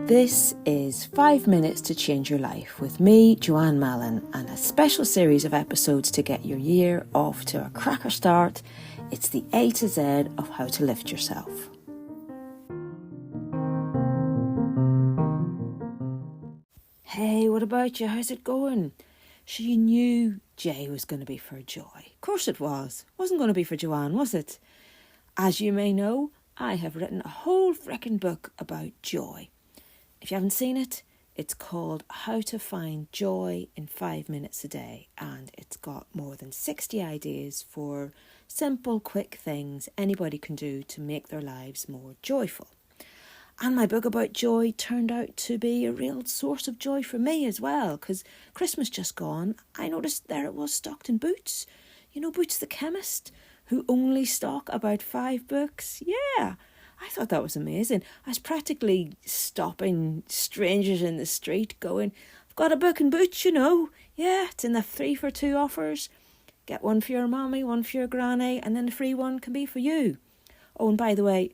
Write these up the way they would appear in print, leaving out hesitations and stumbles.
This is 5 Minutes to Change Your Life with me, Joanne Mallon, and a special series of episodes to get your year off to a cracker start. It's the A to Z of how to lift yourself. Hey, what about you? How's it going? So you knew J was going to be for Joy. Of course it was. Wasn't going to be for Joanne, was it? As you may know, I have written a whole frickin' book about joy. If you haven't seen it, it's called How to Find Joy in 5 Minutes a Day, and it's got more than 60 ideas for simple, quick things anybody can do to make their lives more joyful. And my book about joy turned out to be a real source of joy for me as well, because Christmas just gone, I noticed there it was stocked in Boots. You know, Boots the chemist, who only stock about 5 books. Yeah, I thought that was amazing. I was practically stopping strangers in the street going, I've got a book in Boots, you know. Yeah, it's in the 3 for 2 offers. Get one for your mommy, one for your granny, and then the free one can be for you. Oh, and by the way,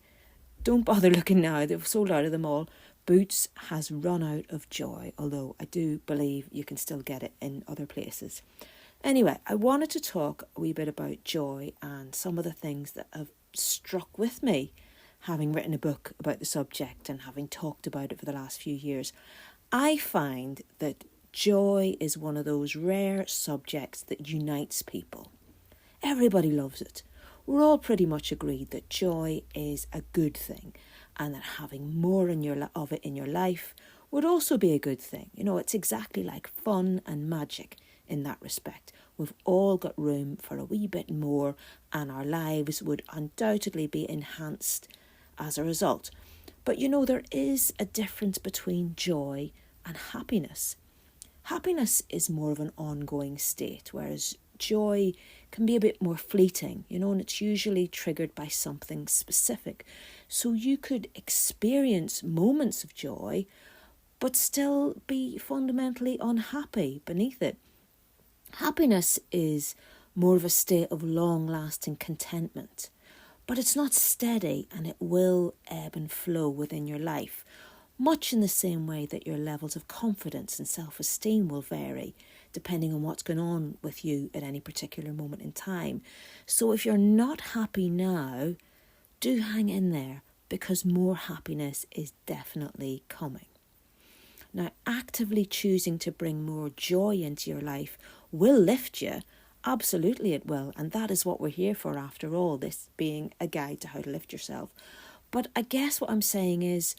don't bother looking now. They've sold out of them all. Boots has run out of joy, although I do believe you can still get it in other places. Anyway, I wanted to talk a wee bit about joy and some of the things that have struck with me, having written a book about the subject and having talked about it for the last few years. I find that joy is one of those rare subjects that unites people. Everybody loves it. We're all pretty much agreed that joy is a good thing, and that having more of it in your life would also be a good thing. You know, it's exactly like fun and magic in that respect. We've all got room for a wee bit more, and our lives would undoubtedly be enhanced as a result. But you know, there is a difference between joy and happiness. Happiness is more of an ongoing state, whereas joy can be a bit more fleeting, you know, and it's usually triggered by something specific. So you could experience moments of joy, but still be fundamentally unhappy beneath it. Happiness is more of a state of long-lasting contentment, but it's not steady, and it will ebb and flow within your life, much in the same way that your levels of confidence and self-esteem will vary depending on what's going on with you at any particular moment in time. So if you're not happy now, do hang in there, because more happiness is definitely coming. Now, actively choosing to bring more joy into your life will lift you. Absolutely it will, and that is what we're here for after all, this being a guide to how to lift yourself. But I guess what I'm saying is,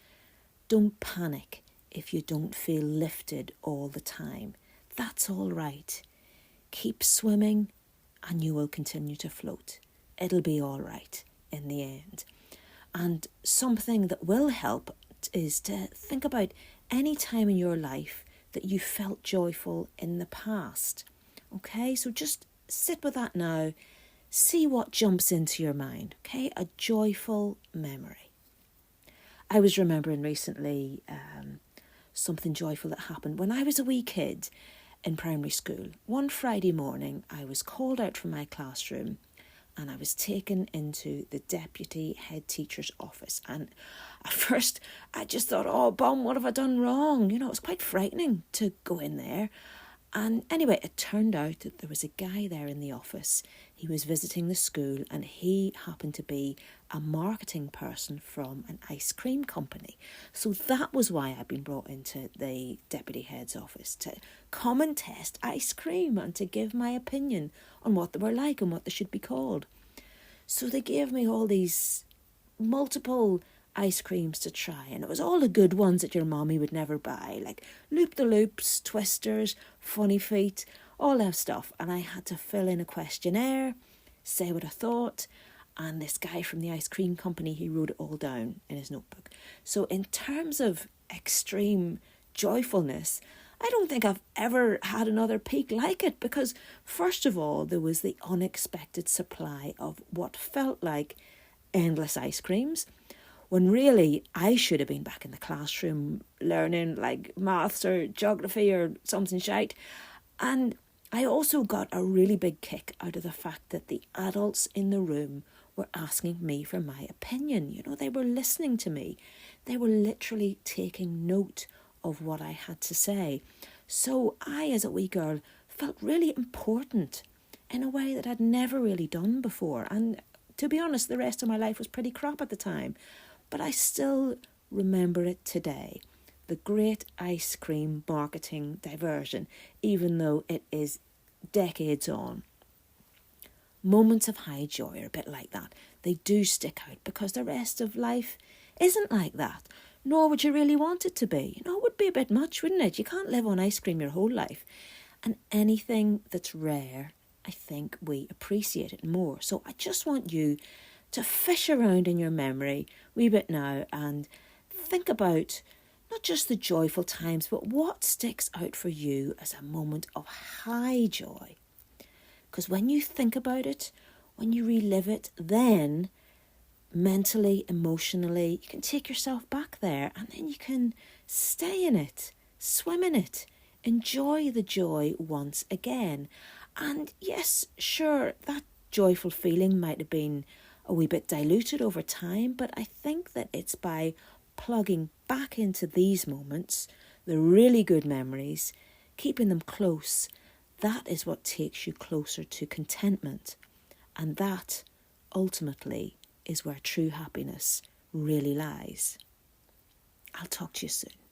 don't panic if you don't feel lifted all the time. That's all right. Keep swimming and you will continue to float. It'll be all right in the end. And something that will help is to think about any time in your life that you felt joyful in the past. Okay, so just sit with that now. See what jumps into your mind. Okay, a joyful memory. I was remembering recently something joyful that happened when I was a wee kid in primary school. One Friday morning, I was called out from my classroom and I was taken into the deputy head teacher's office. And at first, I just thought, oh, bum, what have I done wrong? You know, it was quite frightening to go in there. And anyway, it turned out that there was a guy there in the office. He was visiting the school, and he happened to be a marketing person from an ice cream company. So that was why I'd been brought into the deputy head's office, to come and test ice cream and to give my opinion on what they were like and what they should be called. So they gave me all these multiple ice creams to try, and it was all the good ones that your mommy would never buy, like Loop-the-Loops, Twisters, Funny Feet, all that stuff. And I had to fill in a questionnaire, say what I thought, and this guy from the ice cream company, he wrote it all down in his notebook. So in terms of extreme joyfulness, I don't think I've ever had another peak like it, because first of all, there was the unexpected supply of what felt like endless ice creams, when really I should have been back in the classroom learning like maths or geography or something shite. And I also got a really big kick out of the fact that the adults in the room were asking me for my opinion. You know, they were listening to me. They were literally taking note of what I had to say. So I, as a wee girl, felt really important in a way that I'd never really done before. And to be honest, the rest of my life was pretty crap at the time. But I still remember it today. The great ice cream marketing diversion, even though it is decades on. Moments of high joy are a bit like that. They do stick out because the rest of life isn't like that. Nor would you really want it to be. You know, it would be a bit much, wouldn't it? You can't live on ice cream your whole life. And anything that's rare, I think we appreciate it more. So I just want you to fish around in your memory a wee bit now and think about not just the joyful times, but what sticks out for you as a moment of high joy. Because when you think about it, when you relive it, then mentally, emotionally, you can take yourself back there and then you can stay in it, swim in it, enjoy the joy once again. And yes, sure, that joyful feeling might have been a wee bit diluted over time, but I think that it's by plugging back into these moments, the really good memories, keeping them close, that is what takes you closer to contentment. And that, ultimately, is where true happiness really lies. I'll talk to you soon.